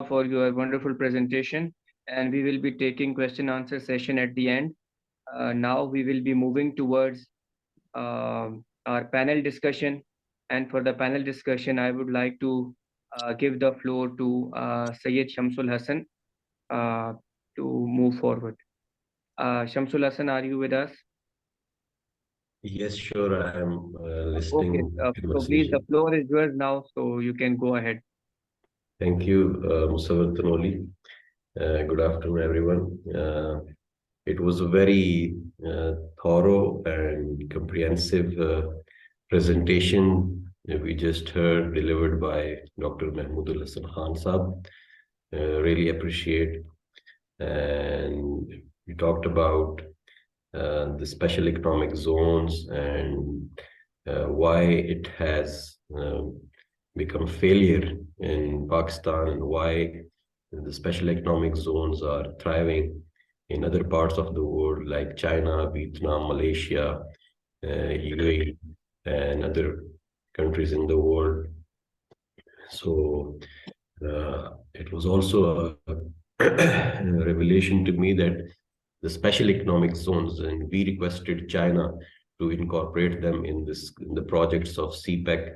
for your wonderful presentation, and we will be taking question answer session at the end. Now we will be moving towards our panel discussion, and for the panel discussion, I would like to give the floor to Syed Shamsul Hassan uh, to move forward. Shamsul Hassan, are you with us? Yes, sure. I am Okay, listening to the so please, the conversation. floor is yours now, so you can go ahead. Thank you, Musawwir Tanoli. Good afternoon, everyone. It was a very thorough and comprehensive presentation that we just heard delivered by Dr. Mahmoodul Hassan Khan Saab. Really appreciate. And we talked about the special economic zones and why it has become failure in Pakistan and why the special economic zones are thriving in other parts of the world like China, Vietnam, Malaysia, UAE, and other countries in the world. So it was also a revelation to me that the special economic zones, and we requested China to incorporate them in the projects of CPEC,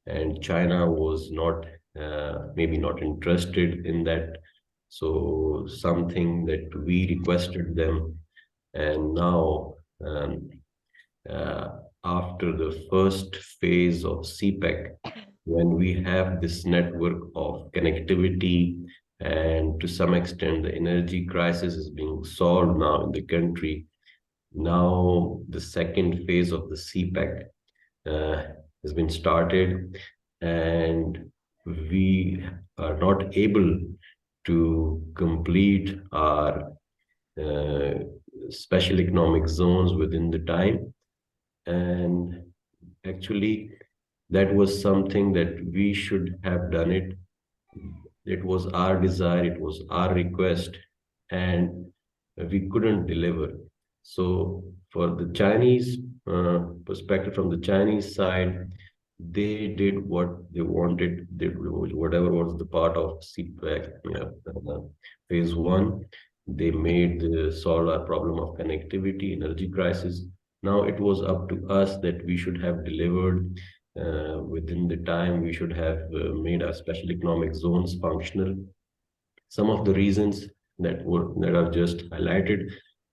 and China was not maybe not interested in that. So something that we requested them, and now uh, after the first phase of CPEC, when we have this network of connectivity and to some extent the energy crisis is being solved now in the country, now the second phase of the CPEC has been started, and we are not able to complete our uh, special economic zones within the time. And actually, that was something that we should have done it. It was our desire, it was our request, and we couldn't deliver. So, for the Chinese perspective, from the Chinese side, they did what they wanted, whatever was the part of CPEC, phase one. They made the solve our problem of connectivity, energy crisis. Now it was up to us that we should have delivered within the time. We should have made our special economic zones functional. Some of the reasons that are just highlighted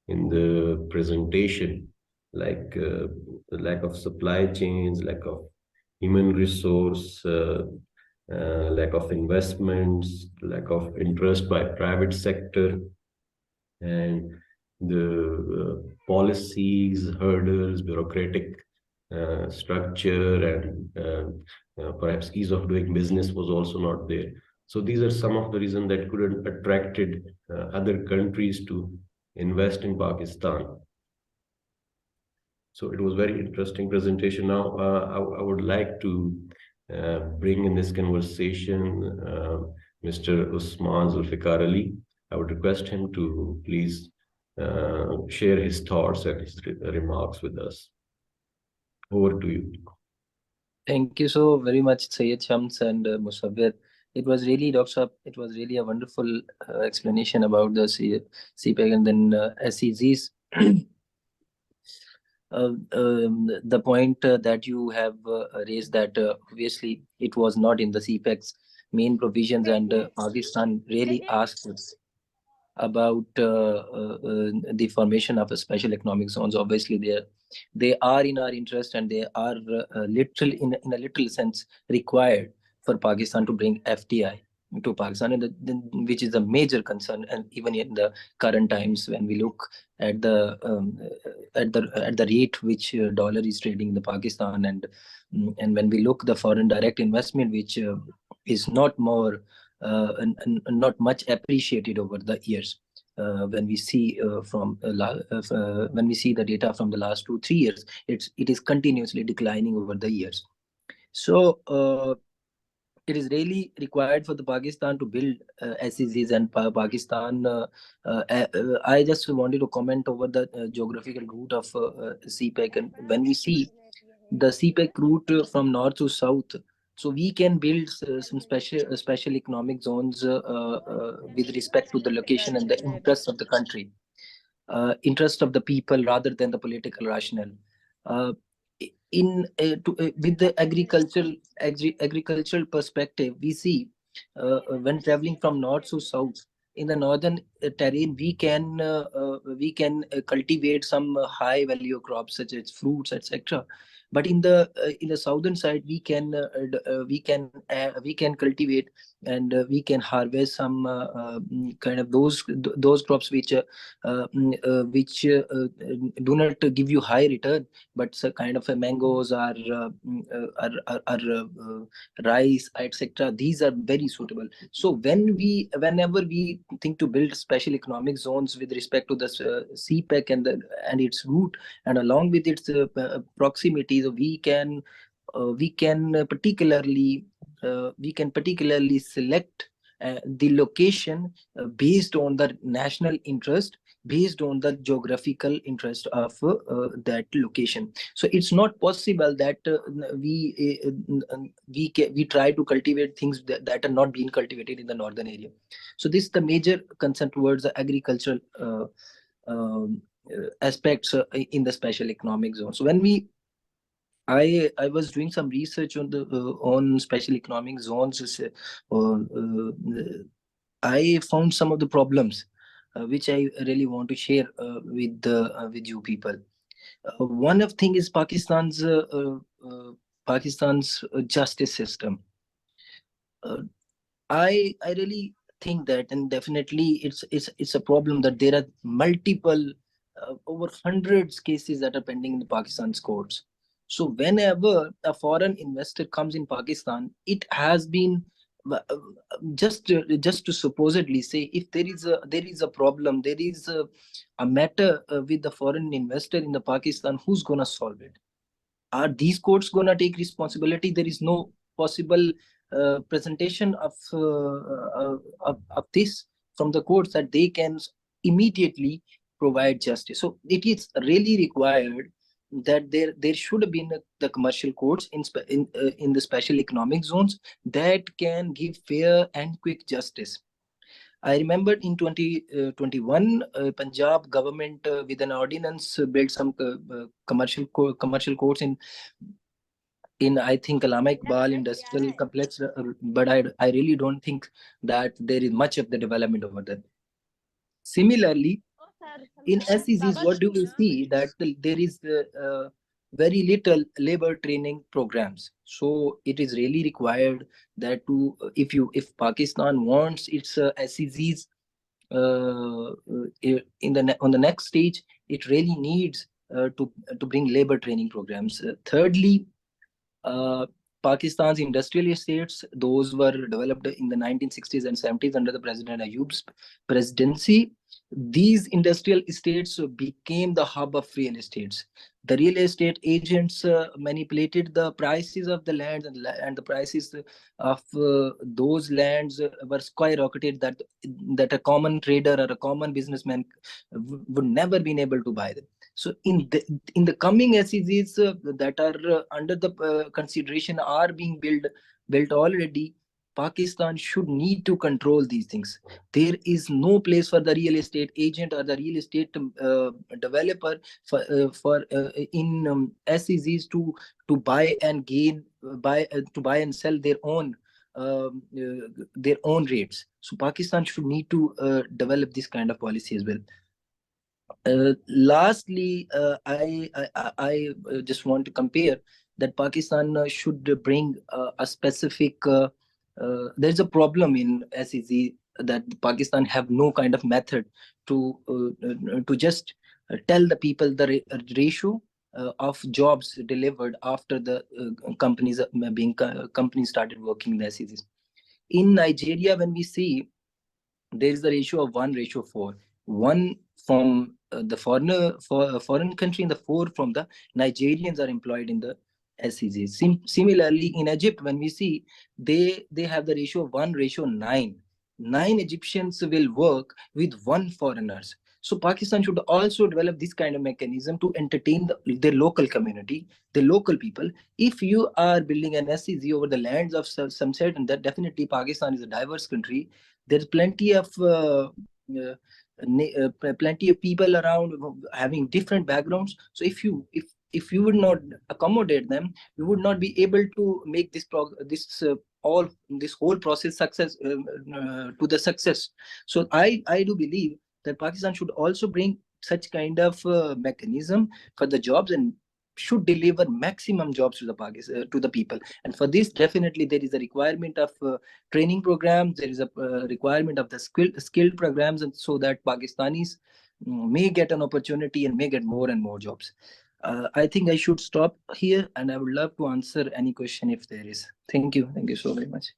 in the presentation, like the lack of supply chains, lack of human resource, lack of investments, lack of interest by private sector, and the policies, hurdles, bureaucratic structure, and perhaps ease of doing business was also not there. So these are some of the reasons that couldn't attracted other countries to invest in Pakistan. So it was very interesting presentation. Now I would like to bring in this conversation Mr. Usman Zulfiqar Ali. I would request him to please share his thoughts and his remarks with us. Over to you. Thank you so very much, Syed Shams and Musawwir. It was really, Dr. Saab, it was really a wonderful explanation about the CPEC and then SEZs. The point that you have raised that obviously it was not in the CPEC's main provisions, and Pakistan really asked us about the formation of a special economic zones. Obviously, they are in our interest, and they are literal in a little sense required for Pakistan to bring FDI to Pakistan, and which is a major concern, and even in the current times when we look at the rate which dollar is trading in the Pakistan, and when we look the foreign direct investment, which is not more and not much appreciated over the years. When we see when we see the data from the last 2-3 years, it is continuously declining over the years. So it is really required for the Pakistan to build SEZs and Pakistan. I just wanted to comment over the geographical route of CPEC, and when we see the CPEC route from north to south, So we can build some special economic zones with respect to the location and the interests of the country, interest of the people rather than the political rationale. Uh, with the agricultural perspective, we see when traveling from north to south, in the northern terrain, we can cultivate some high value crops such as fruits, etc. But in the southern side, we can cultivate, and we can harvest some kind of those crops which do not give you high return, but kind of mangoes or rice, etc. These are very suitable. So whenever we think to build special economic zones with respect to the CPEC and its route, and along with its proximity, so we can particularly select the location based on the national interest, based on the geographical interest of that location. So it's not possible that we try to cultivate things that are not being cultivated in the northern area. So this is the major concern towards the agricultural aspects in the special economic zone. So when I was doing some research on special economic zones. I found some of the problems which I really want to share with you people. One of thing is Pakistan's justice system. I really think that, and definitely it's a problem that there are multiple over hundreds cases that are pending in the Pakistan's courts. So whenever a foreign investor comes in Pakistan, it has been just to supposedly say, if there is a problem, there is a matter with the foreign investor in the Pakistan, who's gonna solve it? Are these courts gonna take responsibility? There is no possible presentation of this from the courts that they can immediately provide justice. So it is really required that there should have been the commercial courts in the special economic zones that can give fair and quick justice. I remember in 2021, Punjab government with an ordinance built some commercial courts in I think Allama Iqbal Industrial Complex, but I really don't think that there is much of the development over there. Similarly, in SEZs, what do we see? That there is very little labor training programs. So it is really required that if Pakistan wants its SEZs on the next stage, it really needs to bring labor training programs. Thirdly, Pakistan's industrial estates, those were developed in the 1960s and 70s under the President Ayub's presidency. These industrial estates became the hub of real estates. The real estate agents manipulated the prices of the land, and the prices of those lands were skyrocketed, that a common trader or a common businessman would never been able to buy them. So in the coming SEZs that are under the consideration are being built already, Pakistan should need to control these things. There is no place for the real estate agent or the real estate developer for in SEZs to buy and sell their own rates. So Pakistan should need to develop this kind of policy as well. Lastly, I just want to compare that Pakistan should bring a specific. There's a problem in SEZ that Pakistan have no kind of method to just tell the people the ratio of jobs delivered after the companies started working in the SEZs. In Nigeria, when we see, there is the ratio of 1:4, one from the foreign country and the 4 from the Nigerians are employed in the SEZs. Similarly, in Egypt, when we see, they have the ratio of 1:9. 9 Egyptians will work with 1 foreigners. So Pakistan should also develop this kind of mechanism to entertain their local community, the local people. If you are building an SEZ over the lands of some certain, that definitely Pakistan is a diverse country. There's plenty of plenty of people around having different backgrounds. So if you would not accommodate them, you would not be able to make this whole process success to the success. So I do believe that Pakistan should also bring such kind of mechanism for the jobs, and should deliver maximum jobs to the people. And for this, definitely there is a requirement of training programs. There is a requirement of the skilled programs, and so that Pakistanis may get an opportunity and may get more and more jobs. I think I should stop here, and I would love to answer any question if there is. Thank you so very much.